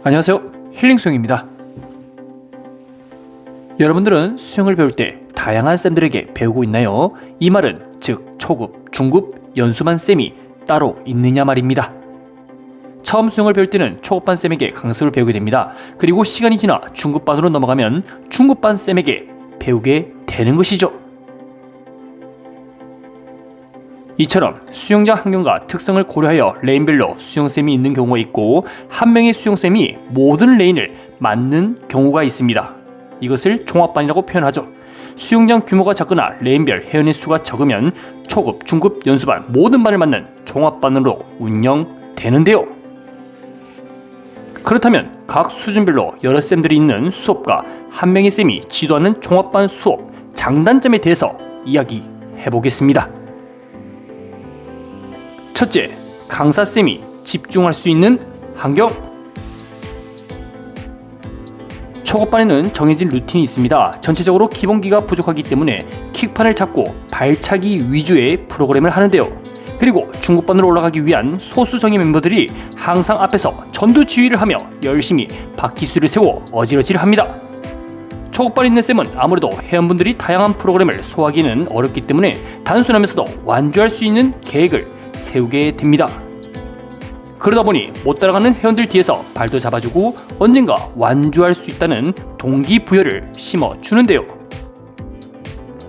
안녕하세요, 힐링수영입니다. 여러분들은 수영을 배울 때 다양한 쌤들에게 배우고 있나요? 이 말은 즉 초급, 중급, 연수반 쌤이 따로 있느냐 말입니다. 처음 수영을 배울 때는 초급반 쌤에게 강습을 배우게 됩니다. 그리고 시간이 지나 중급반으로 넘어가면 중급반 쌤에게 배우게 되는 것이죠. 이처럼 수영장 환경과 특성을 고려하여 레인별로 수영쌤이 있는 경우가 있고, 한 명의 수영쌤이 모든 레인을 맡는 경우가 있습니다. 이것을 종합반이라고 표현하죠. 수영장 규모가 작거나 레인별 회원의 수가 적으면 초급, 중급, 연수반 모든 반을 맡는 종합반으로 운영되는데요. 그렇다면 각 수준별로 여러 쌤들이 있는 수업과 한 명의 쌤이 지도하는 종합반 수업 장단점에 대해서 이야기해보겠습니다. 첫째, 강사쌤이 집중할 수 있는 환경. 초급반에는 정해진 루틴이 있습니다. 전체적으로 기본기가 부족하기 때문에 킥판을 잡고 발차기 위주의 프로그램을 하는데요. 그리고 중급반으로 올라가기 위한 소수 정예 멤버들이 항상 앞에서 전두지휘를 하며 열심히 바퀴수를 세워 어지러지를 합니다. 초급반에 있는 쌤은 아무래도 회원분들이 다양한 프로그램을 소화하기는 어렵기 때문에 단순하면서도 완주할 수 있는 계획을 세우게 됩니다. 그러다 보니 못 따라가는 회원들 뒤에서 발도 잡아주고 언젠가 완주할 수 있다는 동기부여를 심어주는데요.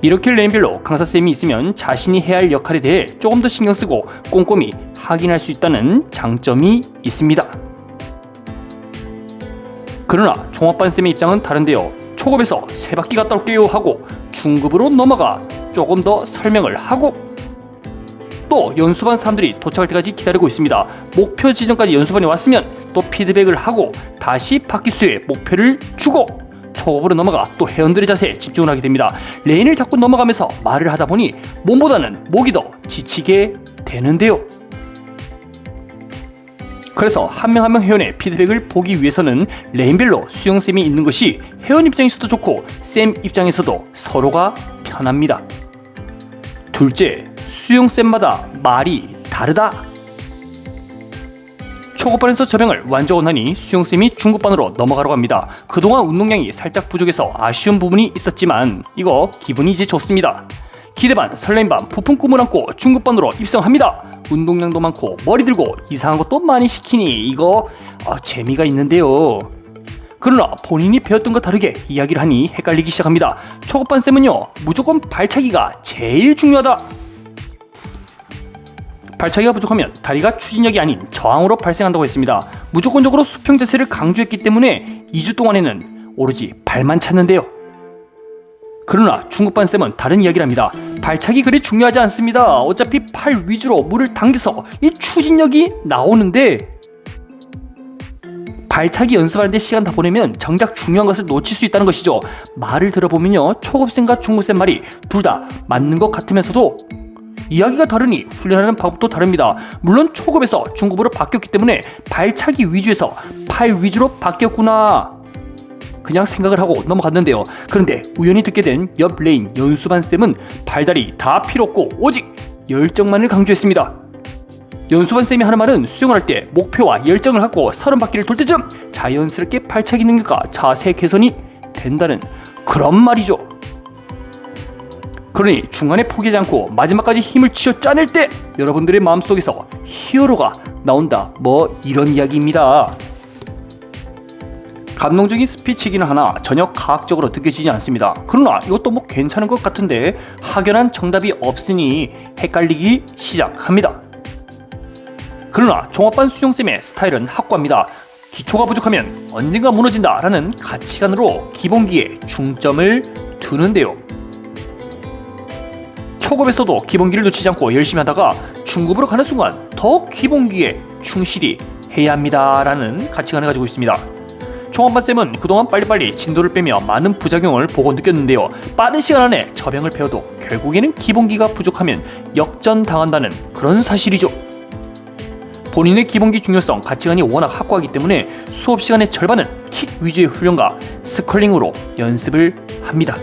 이렇게 레인별로 강사쌤이 있으면 자신이 해야 할 역할에 대해 조금 더 신경쓰고 꼼꼼히 확인할 수 있다는 장점이 있습니다. 그러나 종합반쌤의 입장은 다른데요. 초급에서 3바퀴 갔다 올게요 하고 중급으로 넘어가 조금 더 설명을 하고, 또 연수반 사람들이 도착할 때까지 기다리고 있습니다. 목표 지점까지 연수반이 왔으면 또 피드백을 하고 다시 바퀴수에 목표를 주고 초급으로 넘어가 또 회원들의 자세에 집중을 하게 됩니다. 레인을 자꾸 넘어가면서 말을 하다 보니 몸보다는 목이 더 지치게 되는데요. 그래서 한 명 한 명 회원의 피드백을 보기 위해서는 레인별로 수영쌤이 있는 것이 회원 입장에서도 좋고 쌤 입장에서도 서로가 편합니다. 둘째, 수영쌤마다 말이 다르다. 초급반에서 저병을 완주하고 나니 수영쌤이 중급반으로 넘어가려고 합니다. 그동안 운동량이 살짝 부족해서 아쉬운 부분이 있었지만 이거 기분이 이제 좋습니다. 기대반, 설렘반, 부푼 꿈을 안고 중급반으로 입성합니다. 운동량도 많고 머리 들고 이상한 것도 많이 시키니 이거 재미가 있는데요. 그러나 본인이 배웠던 것 다르게 이야기를 하니 헷갈리기 시작합니다. 초급반 쌤은요, 무조건 발차기가 제일 중요하다. 발차기가 부족하면 다리가 추진력이 아닌 저항으로 발생한다고 했습니다. 무조건적으로 수평 자세를 강조했기 때문에 2주 동안에는 오로지 발만 찼는데요. 그러나 중급반 쌤은 다른 이야기를 합니다. 발차기 그리 중요하지 않습니다. 어차피 팔 위주로 물을 당겨서 이 추진력이 나오는데, 발차기 연습하는데 시간 다 보내면 정작 중요한 것을 놓칠 수 있다는 것이죠. 말을 들어보면요, 초급쌤과 중급쌤 말이 둘 다 맞는 것 같으면서도 이야기가 다르니 훈련하는 방법도 다릅니다. 물론 초급에서 중급으로 바뀌었기 때문에 발차기 위주에서 팔 위주로 바뀌었구나 그냥 생각을 하고 넘어갔는데요. 그런데 우연히 듣게 된 옆 레인 연수반 쌤은 발다리 다 필요 없고 오직 열정만을 강조했습니다. 연수반 쌤이 하는 말은 수영을 할 때 목표와 열정을 갖고 30바퀴를 돌 때쯤 자연스럽게 발차기 능력과 자세 개선이 된다는 그런 말이죠. 그러니 중간에 포기하지 않고 마지막까지 힘을 쥐어 짜낼 때 여러분들의 마음속에서 히어로가 나온다, 뭐 이런 이야기입니다. 감동적인 스피치이기는 하나 전혀 과학적으로 느껴지지 않습니다. 그러나 이것도 뭐 괜찮은 것 같은데 확연한 정답이 없으니 헷갈리기 시작합니다. 그러나 종합반 수영쌤의 스타일은 확고합니다. 기초가 부족하면 언젠가 무너진다 라는 가치관으로 기본기에 중점을 두는데요. 초급에서도 기본기를 놓치지 않고 열심히 하다가 중급으로 가는 순간 더 기본기에 충실히 해야 합니다 라는 가치관을 가지고 있습니다. 종합반쌤은 그동안 빨리빨리 진도를 빼며 많은 부작용을 보고 느꼈는데요. 빠른 시간 안에 저병을 배워도 결국에는 기본기가 부족하면 역전당한다는 그런 사실이죠. 본인의 기본기 중요성, 가치관이 워낙 확고하기 때문에 수업 시간의 절반은 킥 위주의 훈련과 스컬링으로 연습을 합니다.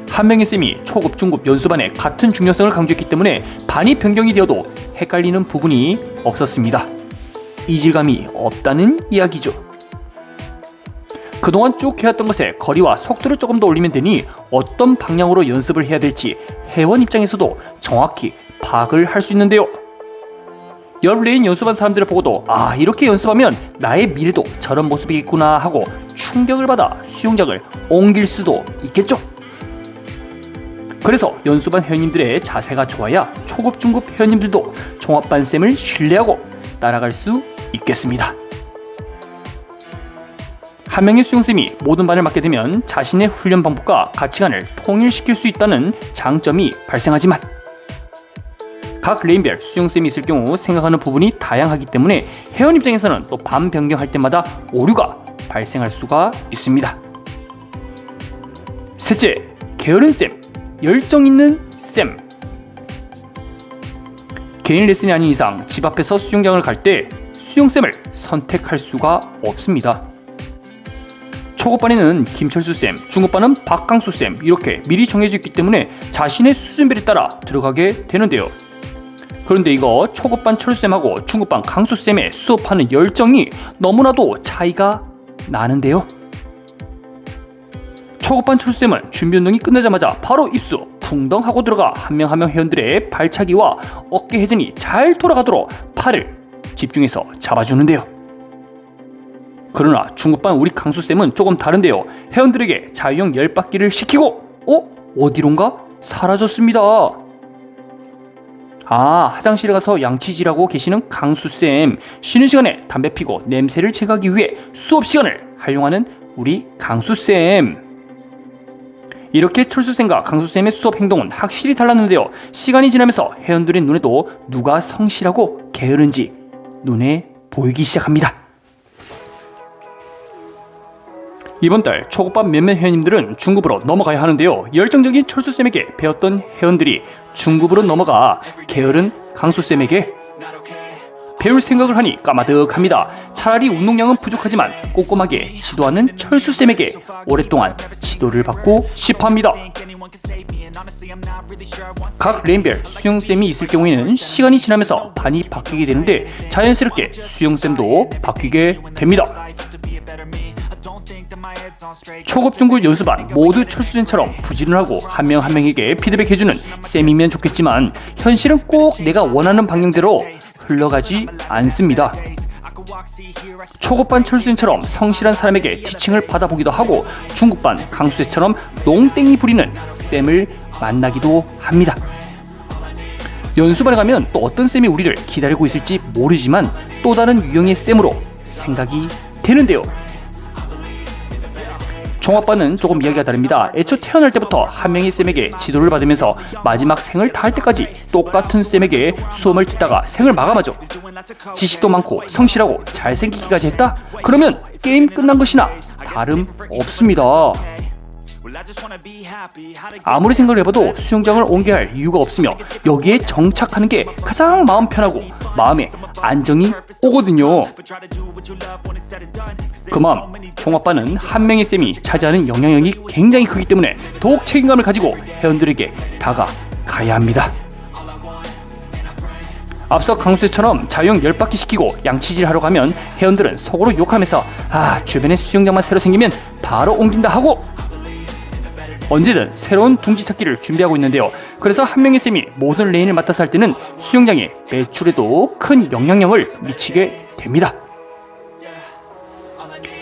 한 명의 쌤이 초급, 중급, 연수반에 같은 중요성을 강조했기 때문에 반이 변경이 되어도 헷갈리는 부분이 없었습니다. 이질감이 없다는 이야기죠. 그동안 쭉 해왔던 것에 거리와 속도를 조금 더 올리면 되니 어떤 방향으로 연습을 해야 될지 회원 입장에서도 정확히 파악을 할 수 있는데요. 여러 레인 연습한 사람들을 보고도 이렇게 연습하면 나의 미래도 저런 모습이겠구나 하고 충격을 받아 수영장을 옮길 수도 있겠죠. 그래서 연습한 회원님들의 자세가 좋아야 초급, 중급 회원님들도 종합반쌤을 신뢰하고 따라갈 수 있겠습니다. 한 명의 수영쌤이 모든 반을 맡게 되면 자신의 훈련 방법과 가치관을 통일시킬 수 있다는 장점이 발생하지만 각 레인별 수영쌤이 있을 경우 생각하는 부분이 다양하기 때문에 회원 입장에서는 또 반 변경할 때마다 오류가 발생할 수가 있습니다. 셋째, 게으른 쌤, 열정 있는 쌤. 개인 레슨이 아닌 이상 집 앞에서 수영장을 갈 때 수영쌤을 선택할 수가 없습니다. 초급반에는 김철수쌤, 중급반은 박강수쌤 이렇게 미리 정해져 있기 때문에 자신의 수준별에 따라 들어가게 되는데요. 그런데 이거 초급반 철수쌤하고 중급반 강수쌤의 수업하는 열정이 너무나도 차이가 나는데요. 초급반 철수쌤은 준비 운동이 끝나자마자 바로 입수, 풍덩 하고 들어가 한 명 한 명 회원들의 발차기와 어깨 회전이 잘 돌아가도록 팔을 집중해서 잡아주는데요. 그러나 중급반 우리 강수쌤은 조금 다른데요. 회원들에게 자유형 10바퀴를 시키고 어디론가 사라졌습니다. 화장실에 가서 양치질하고 계시는 강수쌤, 쉬는 시간에 담배 피고 냄새를 제거하기 위해 수업 시간을 활용하는 우리 강수쌤. 이렇게 철수쌤과 강수쌤의 수업 행동은 확실히 달랐는데요. 시간이 지나면서 회원들의 눈에도 누가 성실하고 게으른지 눈에 보이기 시작합니다. 이번 달 초급반 몇몇 회원님들은 중급으로 넘어가야 하는데요. 열정적인 철수쌤에게 배웠던 회원들이 중급으로 넘어가 게으른 강수쌤에게 배울 생각을 하니 까마득합니다. 차라리 운동량은 부족하지만 꼼꼼하게 지도하는 철수쌤에게 오랫동안 지도를 받고 싶어합니다. 각 레인별 수영쌤이 있을 경우에는 시간이 지나면서 반이 바뀌게 되는데 자연스럽게 수영쌤도 바뀌게 됩니다. 초급, 중급 연수반 모두 철수쌤처럼 부지런하고 한 명 한 명에게 피드백해주는 쌤이면 좋겠지만 현실은 꼭 내가 원하는 방향대로 흘러가지 않습니다. 초급반 철수쌤처럼 성실한 사람에게 티칭을 받아보기도 하고 중급반 강수쌤처럼 농땡이 부리는 쌤을 만나기도 합니다. 연수반에 가면 또 어떤 쌤이 우리를 기다리고 있을지 모르지만 또 다른 유형의 쌤으로 생각이 되는데요. 종합반은 조금 이야기가 다릅니다. 애초 태어날 때부터 한 명의 쌤에게 지도를 받으면서 마지막 생을 다할 때까지 똑같은 쌤에게 수업을 듣다가 생을 마감하죠. 지식도 많고 성실하고 잘생기기까지 했다? 그러면 게임 끝난 것이나 다름없습니다. 아무리 생각을 해봐도 수영장을 옮겨야 할 이유가 없으며 여기에 정착하는 게 가장 마음 편하고 마음에 안정이 오거든요. 그만 종합반은 한 명의 쌤이 차지하는 영향력이 굉장히 크기 때문에 더욱 책임감을 가지고 회원들에게 다가가야 합니다. 앞서 강수쌤처럼 자유형 10바퀴 시키고 양치질 하러 가면 회원들은 속으로 욕하면서 주변에 수영장만 새로 생기면 바로 옮긴다 하고 언제든 새로운 둥지 찾기를 준비하고 있는데요. 그래서 한 명의 쌤이 모든 레인을 맡아서 할 때는 수영장의 매출에도 큰 영향력을 미치게 됩니다.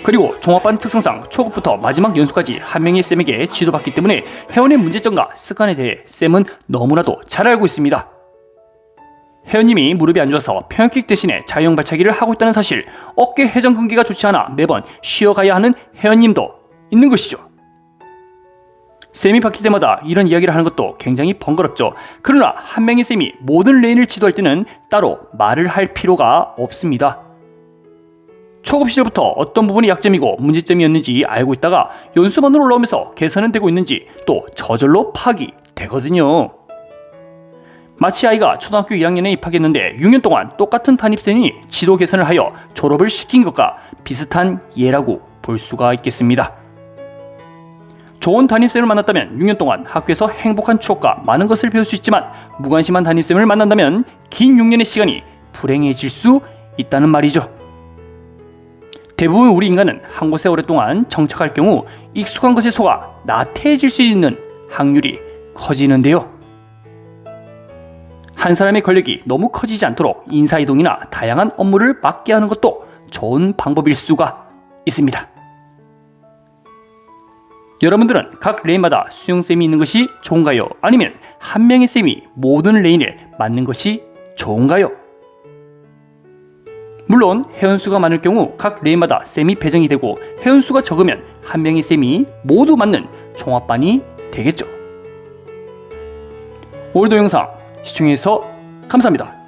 그리고 종합반 특성상 초급부터 마지막 연수까지 한 명의 쌤에게 지도받기 때문에 회원의 문제점과 습관에 대해 쌤은 너무나도 잘 알고 있습니다. 회원님이 무릎이 안 좋아서 평형킥 대신에 자유형 발차기를 하고 있다는 사실, 어깨 회전 근개가 좋지 않아 매번 쉬어가야 하는 회원님도 있는 것이죠. 쌤이 바뀔 때마다 이런 이야기를 하는 것도 굉장히 번거롭죠. 그러나 한 명의 쌤이 모든 레인을 지도할 때는 따로 말을 할 필요가 없습니다. 초급 시절부터 어떤 부분이 약점이고 문제점이었는지 알고 있다가 연수반으로 올라오면서 개선은 되고 있는지 또 저절로 파악이 되거든요. 마치 아이가 초등학교 2학년에 입학했는데 6년 동안 똑같은 담임쌤이 지도 개선을 하여 졸업을 시킨 것과 비슷한 예라고 볼 수가 있겠습니다. 좋은 담임쌤을 만났다면 6년 동안 학교에서 행복한 추억과 많은 것을 배울 수 있지만 무관심한 담임쌤을 만난다면 긴 6년의 시간이 불행해질 수 있다는 말이죠. 대부분 우리 인간은 한 곳에 오랫동안 정착할 경우 익숙한 것에 속아 나태해질 수 있는 확률이 커지는데요. 한 사람의 권력이 너무 커지지 않도록 인사이동이나 다양한 업무를 맡게 하는 것도 좋은 방법일 수가 있습니다. 여러분들은 각 레인마다 수용쌤이 있는 것이 좋은가요? 아니면 한 명의 쌤이 모든 레인을 맡는 것이 좋은가요? 물론 회원수가 많을 경우 각 레인마다 쌤이 배정이 되고, 회원수가 적으면 한 명의 쌤이 모두 맡는 종합반이 되겠죠. 오늘도 영상 시청해주셔서 감사합니다.